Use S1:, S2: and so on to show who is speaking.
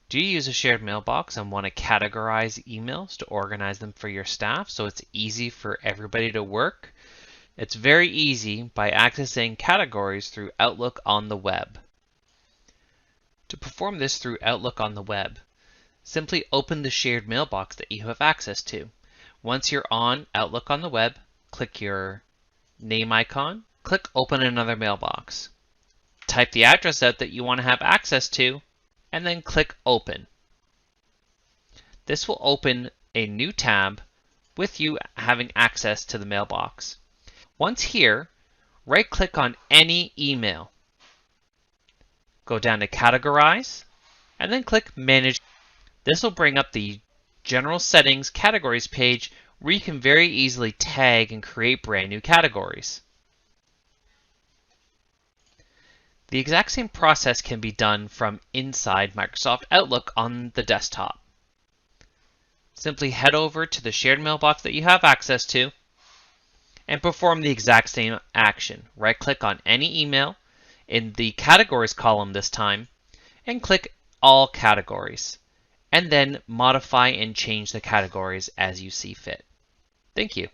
S1: Do you use a shared mailbox and want to categorize emails to organize them for your staff so it's easy for everybody to work? It's very easy by accessing categories through Outlook on the web. To perform this through Outlook on the web, simply open the shared mailbox that you have access to. Once you're on Outlook on the web, click your name icon, click Open Another Mailbox. Type the address out that you want to have access to, and then click Open. This will open a new tab with you having access to the mailbox. Once here, right-click on any email. Go down to Categorize, and then click Manage. This will bring up the General Settings Categories page where you can very easily tag and create brand new categories. The exact same process can be done from inside Microsoft Outlook on the desktop. Simply head over to the shared mailbox that you have access to and perform the exact same action. Right-click on any email in the Categories column this time and click All Categories, and then modify and change the categories as you see fit. Thank you.